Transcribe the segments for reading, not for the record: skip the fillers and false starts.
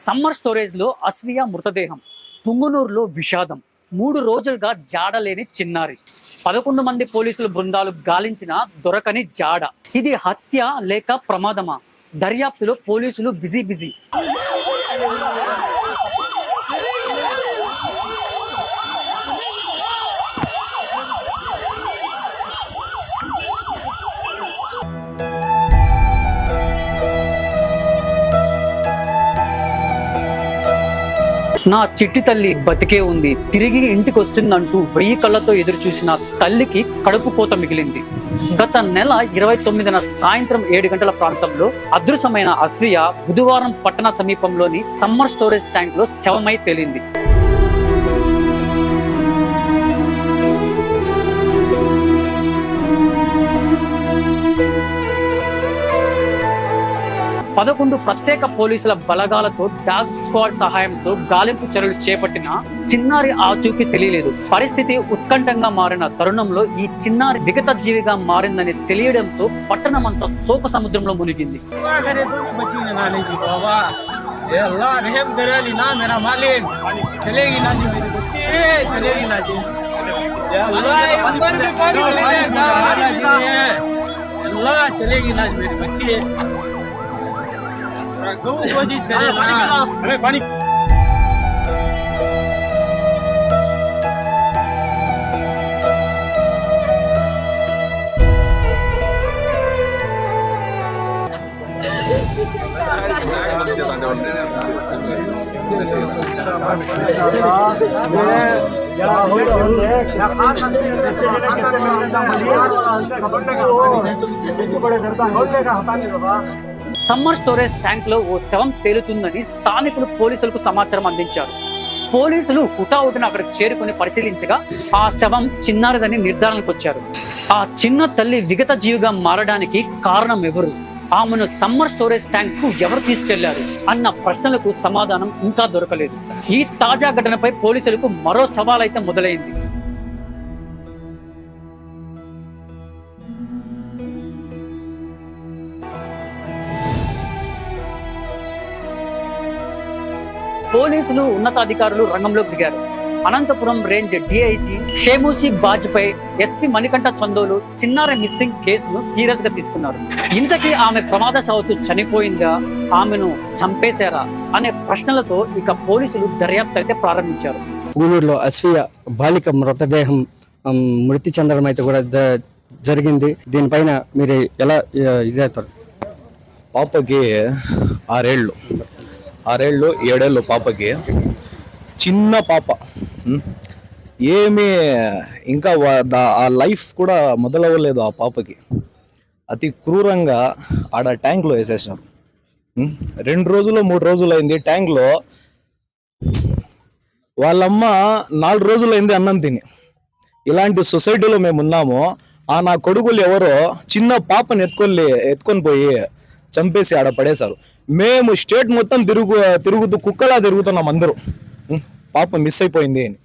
Summer storage లో అస్వియా మృతదేహం, పుంగునూరులో విషాదం. 3 రోజులుగా జాడలేని చిన్నారి. 11 మంది పోలీసుల బృందాలు గాలించిన దొరకని జాడ. ఇది హత్య లేక ప్రమాదమా? దర్యాప్తులో పోలీసులు బిజీ. నా చిట్టి తల్లి బతికే ఉంది, తిరిగి ఇంటికి వస్తుందంటూ 1000 కళ్ళతో ఎదురు చూసిన తల్లికి కడుపు కోత మిగిలింది. గత నెల 29న సాయంత్రం 7 గంటల ప్రాంతంలో అదృశ్యమైన అస్వియా బుధవారం పట్టణ సమీపంలోని సమ్మర్ స్టోరేజ్ ట్యాంక్ లో శవమై తేలింది. పదకొండు ప్రత్యేక పోలీసుల బలగాలతో డాగ్ స్క్వాడ్ సహాయంతో గాలింపు చర్యలు చేపట్టిన చిన్నారి ఆచూకీ తెలియలేదు. పరిస్థితి ఉత్కంఠంగా మారిన తరుణంలో ఈ చిన్నారి విగత జీవిగా మారిందని తెలియడంతో పట్టణమంతా శోక సముద్రంలో మునిగింది. कोशिश करें अरे पानी సమ్మర్ స్టోరేజ్ ట్యాంక్ లో ఓ శవం తేలుతుందని స్థానికులు పోలీసులకు సమాచారం అందించారు. పోలీసులు హుటాహుటిన అక్కడికి చేరుకుని పరిశీలించగా ఆ శవం చిన్నారిదని నిర్ధారణకు వచ్చారు. ఆ చిన్న తల్లి విగత జీవిగా మారడానికి కారణం ఎవరు? ఆమెను సమ్మర్ స్టోరేజ్ ట్యాంక్ కు ఎవరు తీసుకెళ్లారు అన్న ప్రశ్నలకు సమాధానం ఇంకా దొరకలేదు. ఈ తాజా ఘటనపై పోలీసులకు మరో సవాలైతే మొదలైంది. పోలీసులు ఉన్నతాధికారులు రంగంలోకి దిగారు. Anantapuram range DIG Shemushi Bajpai SP Manikantha Chandolu చిన్నారి మిస్సింగ్ కేసును సీరియస్ గా తీసుకున్నారు. ఇంతకీ ఆమె ప్రమాదశావత్తు చనిపోయిందా, ఆమెను చంపేశారా అనే ప్రశ్నలతో ఇక పోలీసులు దర్యాప్తు అయితే ప్రారంభించారు. పుంగనూరులో అస్వియా బాలిక మృతదేహం మృతి చెందడం అయితే కూడా జరిగింది. దీనిపైన మీరు ఎలా ఇదేస్తారు? పాపకి 6 ఏళ్ళు 7 ఏళ్ళు పాపకి, చిన్న పాప, ఏమీ ఇంకా ఆ లైఫ్ కూడా మొదలవ్వలేదు ఆ పాపకి. అతి క్రూరంగా ఆడ ట్యాంక్లో వేసేసినారు. 2 రోజులు 3 రోజులు అయింది ట్యాంక్లో. వాళ్ళమ్మ 4 రోజులైంది అన్నం తిని. ఇలాంటి సొసైటీలో మేము ఉన్నాము. నా కొడుకులు ఎవరో చిన్న పాపను ఎత్తుకొని పోయి చంపేసి ఆడ పడేశారు. మేము స్టేట్ మొత్తం తిరుగుతూ కుక్కలా తిరుగుతున్నాం అందరూ, పాప మిస్ అయిపోయింది అని.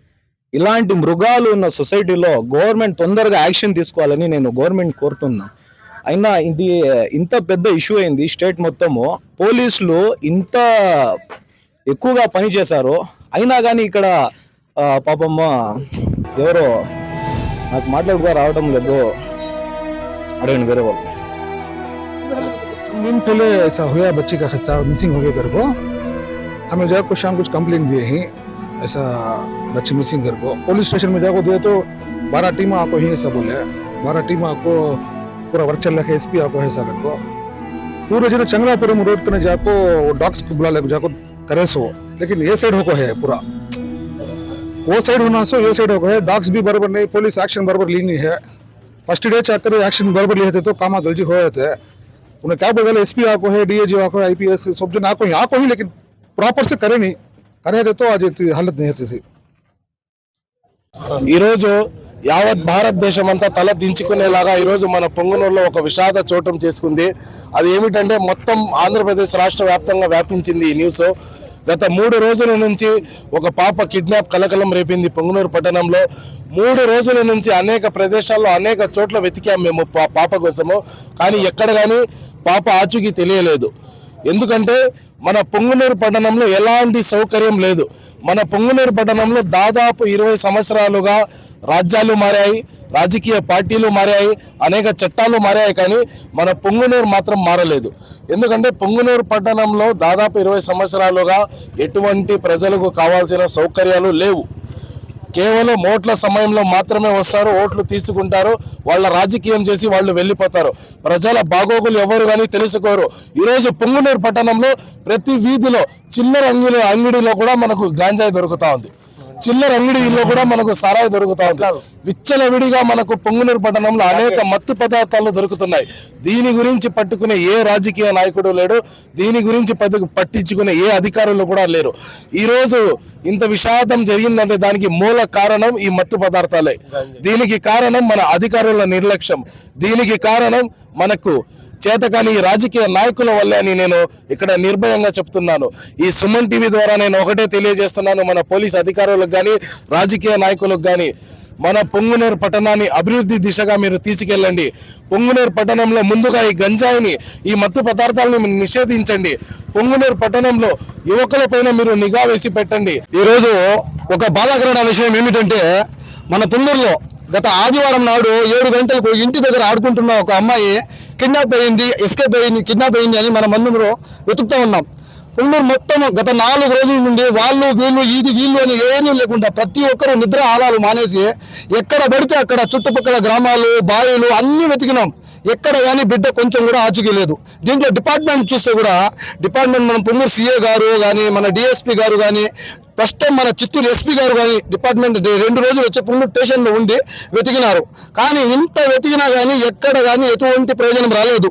ఇలాంటి మృగాలు ఉన్న సొసైటీలో గవర్నమెంట్ తొందరగా యాక్షన్ తీసుకోవాలని నేను గవర్నమెంట్ కోరుతున్నా. అయినా ఇది ఇంత పెద్ద ఇష్యూ అయింది స్టేట్ మొత్తము. పోలీసులు ఇంత ఎక్కువగా పనిచేశారు, అయినా కానీ ఇక్కడ పాపమ్మ ఎవరో నాకు మాట్లాడుకో రావడం లేదు. అడగండి వేరే వాళ్ళు. दिन पहले ऐसा हुआ, बच्चे का खर्चा मिसिंग हो गया घर को. हमें जाकर को शाम कुछ कंप्लेंट दिए हैं ऐसा बच्चे मिसिंग घर को. पुलिस स्टेशन में जाकर दिए तो 12 टीम आपको ही ऐसा बोले. 12 टीम आपको पूरा वर्क चल रहा है. एसपी आपको ऐसा घर को पूरे जो चंगलापुरम रोड तक जाको डॉग्स को बुला ले जाको करे सो. लेकिन ये साइड होको है पूरा, वो साइड होना सो ये साइड होको है. डॉग्स भी बराबर नहीं, पुलिस एक्शन बराबर ली नहीं है. फर्स्ट डे चाहते एक्शन बराबर लिए थे तो काम जल्दी हो जाते हैं. उन्हें क्या बदला, एसपी आको है, डीएजी आको है, आईपीएस सब जन आको ही, लेकिन प्रॉपर से करे नहीं करे तो आज हालत नहीं होती थी. ఈరోజు యావత్ భారతదేశం అంతా తల దించుకునేలాగా ఈరోజు మన పొంగనూరులో ఒక విషాద చోటం చేసుకుంది. అది ఏమిటంటే మొత్తం ఆంధ్రప్రదేశ్ రాష్ట్ర వ్యాప్తంగా వ్యాపించింది ఈ న్యూస్. గత 3 రోజుల నుంచి ఒక పాప కిడ్నాప్ కలకలం రేపింది పొంగనూరు పట్టణంలో. 3 రోజుల నుంచి అనేక ప్రదేశాల్లో అనేక చోట్ల వెతికాం మేము పాప కోసము, కానీ ఎక్కడ కానీ పాప ఆచూకీ తెలియలేదు. ఎందుకంటే మన పొంగునూరు పట్టణంలో ఎలాంటి సౌకర్యం లేదు. మన పొంగునూరు పట్టణంలో దాదాపు 20 సంవత్సరాలుగా రాజ్యాలు మారాయి, రాజకీయ పార్టీలు మారాయి, అనేక చట్టాలు మారాయి, కానీ మన పొంగునూరు మాత్రం మారలేదు. ఎందుకంటే పొంగునూరు పట్టణంలో దాదాపు 20 సంవత్సరాలుగా ఎటువంటి ప్రజలకు కావాల్సిన సౌకర్యాలు లేవు. కేవలం ఓట్ల సమయంలో మాత్రమే వస్తారు, ఓట్లు తీసుకుంటారు, వాళ్ళ రాజకీయం చేసి వాళ్ళు వెళ్ళిపోతారు. ప్రజల బాగోగులు ఎవరు కానీ తెలుసుకోరు. ఈరోజు పొంగునూరు పట్టణంలో ప్రతి వీధిలో చిల్లర అంగడిలో కూడా మనకు గాంజాయి దొరుకుతా ఉంది, చిల్లర అంగడిలో కూడా మనకు సారాయి దొరుకుతా ఉంది. విచ్చలవిడిగా మనకు పొంగునూరు పట్టణంలో అనేక మత్తు పదార్థాలు దొరుకుతున్నాయి. దీని గురించి పట్టుకునే ఏ రాజకీయ నాయకుడు లేడు, దీని గురించి పట్టించుకునే ఏ అధికారులు కూడా లేరు. ఈరోజు ఇంత విషాదం జరిగిందంటే దానికి మూల కారణం ఈ మత్తు పదార్థాలే. దీనికి కారణం మన అధికారుల నిర్లక్ష్యం, దీనికి కారణం మనకు చేతకాని ఈ రాజకీయ నాయకుల వల్లే అని నేను ఇక్కడ నిర్భయంగా చెప్తున్నాను. ఈ సుమన్ టీవీ ద్వారా నేను ఒకటే తెలియజేస్తున్నాను, మన పోలీస్ అధికారులకు కానీ రాజకీయ నాయకులకు కానీ, మన పొంగునూరు పట్టణాన్ని అభివృద్ధి దిశగా మీరు తీసుకెళ్ళండి. పొంగునూరు పట్టణంలో ముందుగా ఈ గంజాయిని, ఈ మత్తు పదార్థాలను నిషేధించండి. పొంగునూరు పట్టణంలో యువకుల పైన మీరు నిఘా వేసి పెట్టండి. ఈరోజు ఒక బాధాకరమైన విషయం ఏమిటంటే, మన పొంగూరులో గత ఆదివారం నాడు 7 గంటలకు ఇంటి దగ్గర ఆడుకుంటున్న ఒక అమ్మాయి కిడ్నాప్ అయింది, ఎస్కేప్ అయింది, కిడ్నాప్ అయింది అని మనం అందరూ వెతుకుతూ ఉన్నాం. పొంగూరు మొత్తం గత 4 రోజుల నుండి వాళ్ళు వీళ్ళు ఇది వీళ్ళు అని ఏమీ లేకుండా ప్రతి ఒక్కరూ నిద్ర ఆలాలు మానేసి ఎక్కడ పడితే అక్కడ చుట్టుపక్కల గ్రామాలు, బావిలు అన్నీ వెతికినాం. ఎక్కడ కానీ బిడ్డ కొంచెం కూడా ఆచూకీ లేదు. దీంట్లో డిపార్ట్మెంట్ చూస్తే కూడా మన పొంగూరు సిఏ గారు కానీ, మన డిఎస్పీ గారు కానీ, ఫస్ట్ టైం మన చిత్తూరు ఎస్పీ గారు కానీ డిపార్ట్మెంట్ 2 రోజులు వచ్చి పొంగూరు స్టేషన్లో ఉండి వెతికినారు. కానీ ఇంత వెతికినా కానీ ఎక్కడ కానీ ఎటువంటి ప్రయోజనం రాలేదు.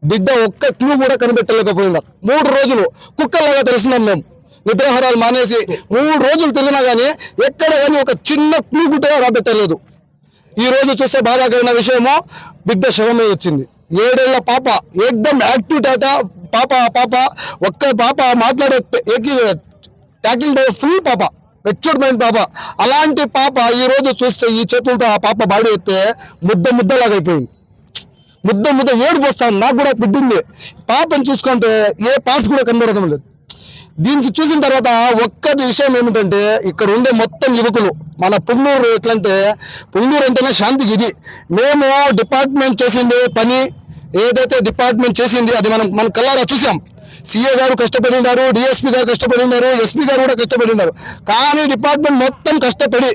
బిడ్డ ఒక్క క్లూ కూడా కనిపెట్టలేకపోయినా 3 రోజులు కుక్కలాగా తెలిసినాం మేము. నిద్రాహారాలు మానేసి 3 రోజులు తిరిగినా కానీ ఎక్కడ కానీ ఒక చిన్న క్లూ కూడా రాబెట్టలేదు. ఈ రోజు చూస్తే బాధాకరమైన విషయము, బిడ్డ శవమే వచ్చింది. 7 ఏళ్ల పాప, ఏకదమ్ యాక్టివ్ టాటా పాప ఒక్క పాప మాట్లాడే టాకింగ్ ఫుల్ పాప, మెచ్యూర్డ్ మైండ్ పాప. అలాంటి పాప ఈ రోజు చూస్తే ఈ చేతులతో ఆ పాప బాడీ ఎత్తే ముద్దలాగా అయిపోయింది. ముద్ద ఏడుపు వస్తాను. నాకు కూడా బిడ్డింది. పాపని చూసుకుంటే ఏ పార్ట్స్ కూడా కనబడడం లేదు. దీనికి చూసిన తర్వాత ఒక్క విషయం ఏమిటంటే, ఇక్కడ ఉండే మొత్తం యువకులు మన పొంగూరు ఎట్లంటే, పొంగూరు అంటేనే శాంతికి ఇది. మేము డిపార్ట్మెంట్ చేసింది పని ఏదైతే డిపార్ట్మెంట్ చేసింది అది మనం కళ్ళారా చూసాం. సిఏ గారు కష్టపడినారు, డిఎస్పీ గారు కష్టపడినారు, ఎస్పీ గారు కూడా కష్టపడినారు. కానీ డిపార్ట్మెంట్ మొత్తం కష్టపడి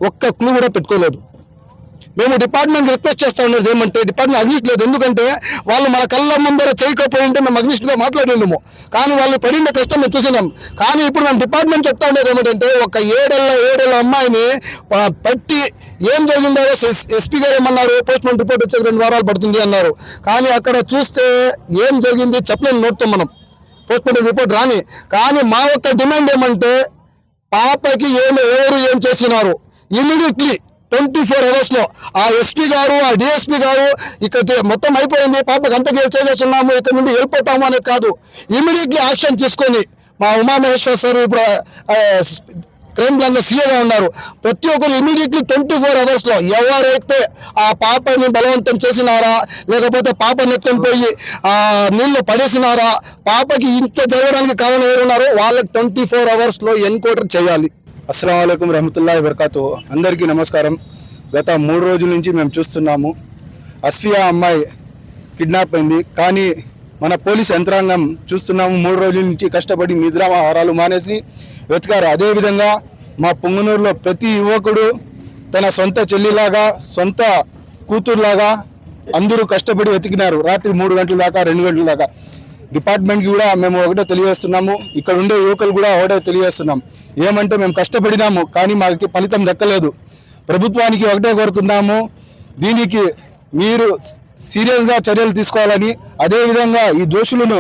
ఒక్క క్లూ కూడా పెట్టుకోలేదు. మేము డిపార్ట్మెంట్ రిక్వెస్ట్ చేస్తా ఉన్నది ఏమంటే, డిపార్ట్మెంట్ అగ్నిస్ట్ లేదు. ఎందుకంటే వాళ్ళు మన కళ్ళ ముందర చేయకపోయి ఉంటే మేము అగ్నిస్ట్గా మాట్లాడినాము. కానీ వాళ్ళు పడిన కష్టం మేము చూసినాం. కానీ ఇప్పుడు మేము డిపార్ట్మెంట్ చెప్తా ఉండేది ఏమిటంటే, ఒక 7 ఏళ్ల అమ్మాయిని పట్టి ఏం జరిగిందో ఎస్పీ గారు ఏమన్నారు, పోస్ట్మార్టం రిపోర్ట్ వచ్చే 2 వారాలు పడుతుంది అన్నారు. కానీ అక్కడ చూస్తే ఏం జరిగింది చెప్పలేని నోట్తో మనం పోస్ట్మార్టం రిపోర్ట్ రాని. కానీ మా యొక్క డిమాండ్ ఏమంటే, పాపకి ఎవరు ఏం చేసినారు ఇమీడియట్లీ 24 hours లో ఆ ఎస్పీ గారు, ఆ డిఎస్పీ గారు ఇక్కడ మొత్తం అయిపోయింది, పాపకు అంత చేసేస్తున్నాము, ఇక్కడ నుండి వెళ్ళిపోతాము అనేది కాదు. ఇమీడియట్లీ యాక్షన్ తీసుకొని, మా ఉమామహేశ్వర్ సార్ ఇప్పుడు క్రైమ్ బ్రాంచ్ లో సీఏగా ఉన్నారు, ప్రతి ఒక్కరు ఇమీడియట్లీ 24 hours లో ఎవరైతే ఆ పాపని బలవంతం చేసినారా, లేకపోతే పాపని ఎత్తుకొని పోయి నీళ్ళు పడేసినారా, పాపకి ఇంత జరగడానికి కారణం ఎవరున్నారో వాళ్ళకి 24 hours లో ఎన్కౌంటర్ చేయాలి. అస్సలాము అలైకుం రహమతుల్లాహి వబరకాతు. అందరికీ నమస్కారం. గత 3 రోజుల నుంచి మేము చూస్తున్నాము, అస్ఫియా అమ్మాయి కిడ్నాప్ అయింది. కానీ మన పోలీస్ యంత్రాంగం చూస్తున్నాము 3 రోజుల నుంచి కష్టపడి నిద్రాహారాలు మానేసి వెతికారు. అదేవిధంగా మా పొంగనూరులో ప్రతి యువకుడు తన సొంత చెల్లిలాగా, సొంత కూతురులాగా అందరూ కష్టపడి వెతికినారు. రాత్రి 3 గంటల దాకా, 2 గంటల దాకా. డిపార్ట్మెంట్కి కూడా మేము ఒకటే తెలియజేస్తున్నాము, ఇక్కడ ఉండే యువకులు కూడా ఒకటే తెలియజేస్తున్నాం. ఏమంటే, మేము కష్టపడినాము కానీ మాకు ఫలితం దక్కలేదు. ప్రభుత్వానికి ఒకటే కోరుతున్నాము, దీనికి మీరు సీరియస్గా చర్యలు తీసుకోవాలని, అదేవిధంగా ఈ దోషులను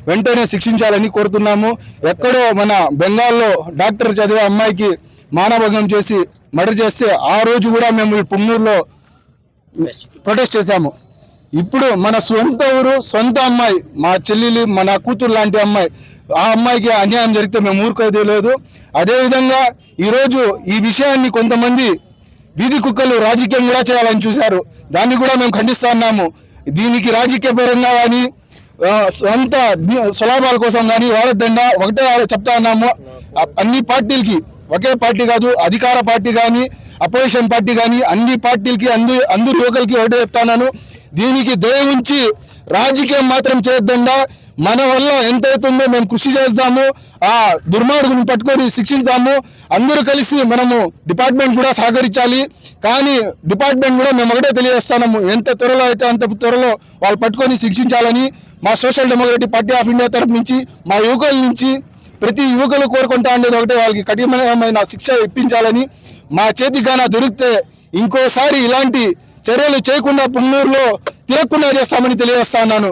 వెంటనే శిక్షించాలని కోరుతున్నాము. ఎక్కడో మన బెంగాల్లో డాక్టర్ చదివే అమ్మాయికి మానభంగం చేసి మర్డర్ చేస్తే ఆ రోజు కూడా మేము ఈ పొంగూరులో ప్రొటెస్ట్ చేశాము. ఇప్పుడు మన సొంత ఊరు, సొంత అమ్మాయి, మా చెల్లెలు, మన కూతురు లాంటి అమ్మాయి, ఆ అమ్మాయికి అన్యాయం జరిగితే మేము ఊరుకోదే లేదు. అదేవిధంగా ఈరోజు ఈ విషయాన్ని కొంతమంది వీధి కుక్కలు రాజకీయం కూడా చేయాలని చూశారు. దాన్ని కూడా మేము ఖండిస్తున్నాము. దీనికి రాజకీయ పరంగా కానీ, సొంత స్వలాభాల కోసం కానీ వాడొద్దండా. ఒకటే చెప్తా ఉన్నాము, అన్ని పార్టీలకి, ఒకే పార్టీ కాదు, అధికార పార్టీ కానీ అపోజిషన్ పార్టీ కానీ అన్ని పార్టీలకి అందరు యువకులకి ఒకటే చెప్తాను, దీనికి దయ ఉంచి రాజకీయం మాత్రం చేయొద్దండా. మన వల్ల ఎంత అవుతుందో మేము కృషి చేద్దాము, ఆ దుర్మార్గుని పట్టుకొని శిక్షిద్దాము. అందరూ కలిసి మనము డిపార్ట్మెంట్ కూడా సహకరించాలి. కానీ డిపార్ట్మెంట్ కూడా మేము ఒకటే తెలియజేస్తున్నాము, ఎంత త్వరలో అయితే అంత త్వరలో వాళ్ళు పట్టుకొని శిక్షించాలని మా social democratic party of India తరఫు నుంచి, మా యువకుల నుంచి ప్రతి యువకులు కోరుకుంటా ఉండేది ఒకటే, వాళ్ళకి కఠినమైన శిక్ష ఇప్పించాలని. మా చేతిగాన దొరికితే ఇంకోసారి ఇలాంటి చర్యలు చేయకుండా పుంగనూరులో తిరగకుండా చేస్తామని తెలియజేస్తున్నాను.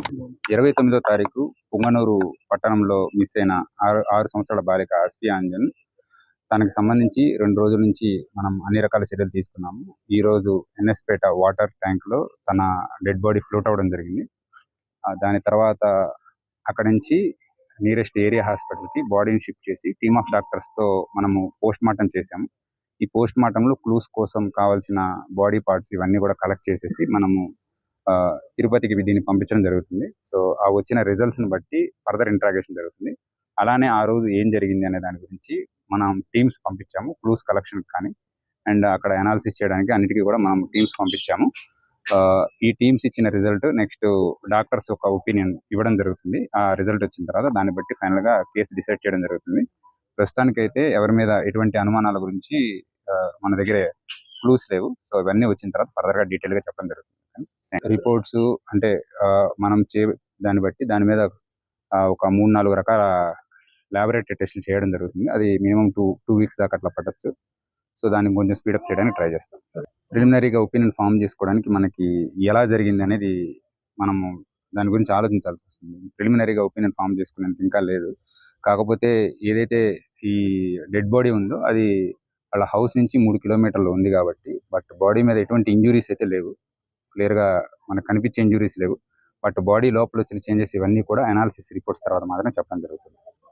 29వ తారీఖు పుంగనూరు పట్టణంలో మిస్ అయిన 6 సంవత్సరాల బాలిక అస్ఫియా అంజన్, తనకు సంబంధించి 2 రోజుల నుంచి మనం అన్ని రకాల చర్యలు తీసుకున్నాము. ఈ రోజు ఎన్ఎస్పేట వాటర్ ట్యాంక్ లో తన డెడ్ బాడీ ఫ్లోట్ అవ్వడం జరిగింది. దాని తర్వాత అక్కడి నుంచి నియరెస్ట్ ఏరియా హాస్పిటల్కి బాడీని షిఫ్ట్ చేసి టీమ్ ఆఫ్ డాక్టర్స్ తో మనము పోస్ట్ మార్టం చేసాము. ఈ పోస్ట్ మార్టంలో క్లూస్ కోసం కావాల్సిన బాడీ పార్ట్స్ ఇవన్నీ కూడా కలెక్ట్ చేసేసి మనము తిరుపతికి దీన్ని పంపించడం జరుగుతుంది. సో ఆ వచ్చిన రిజల్ట్స్ ని బట్టి ఫర్దర్ ఇంట్రాగేషన్ జరుగుతుంది. అలానే ఆ రోజు ఏం జరిగింది అనే దాని గురించి మనం టీమ్స్ పంపించాము, క్లూస్ కలెక్షన్ కానీ అండ్ అక్కడ అనాలిసిస్ చేయడానికి అన్నిటికీ కూడా మనం టీమ్స్ పంపించాము. ఈ టీమ్స్ ఇచ్చిన రిజల్ట్ నెక్స్ట్ డాక్టర్స్ ఒక ఒపీనియన్ ఇవ్వడం జరుగుతుంది. ఆ రిజల్ట్ వచ్చిన తర్వాత దాన్ని బట్టి ఫైనల్ గా కేసు డిసైడ్ చేయడం జరుగుతుంది. ప్రస్తుతానికైతే ఎవరి మీద ఎటువంటి అనుమానాల గురించి మన దగ్గర క్లూస్ లేవు. సో ఇవన్నీ వచ్చిన తర్వాత ఫర్దర్ గా డీటెయిల్ గా చెప్పడం జరుగుతుంది. రిపోర్ట్స్ అంటే మనం దాన్ని బట్టి దాని మీద ఒక 3-4 రకాల ల్యాబొరేటరీ టెస్టులు చేయడం జరుగుతుంది. అది మినిమం 2 వీక్స్ దాకా అట్లా పట్టచ్చు. సో దాన్ని కొంచెం స్పీడప్ చేయడానికి ట్రై చేస్తాం. ప్రిలిమినరీగా ఒపీనియన్ ఫామ్ చేసుకోవడానికి మనకి ఎలా జరిగింది అనేది మనము దాని గురించి ఆలోచించాల్సి వస్తుంది. ప్రిలిమినరీగా ఒపీనియన్ ఫామ్ చేసుకునేంత ఇంకా లేదు. కాకపోతే ఏదైతే ఈ డెడ్ బాడీ ఉందో అది వాళ్ళ హౌస్ నుంచి 3 కిలోమీటర్లు ఉంది కాబట్టి, బట్ బాడీ మీద ఎటువంటి ఇంజురీస్ అయితే లేవు, క్లియర్ గా మనకు కనిపించే ఇంజురీస్ లేవు. బట్ బాడీ లోపల వచ్చిన చేంజెస్ ఇవన్నీ కూడా అనాలిసిస్ రిపోర్ట్స్ తర్వాత మాత్రమే చెప్పడం జరుగుతుంది.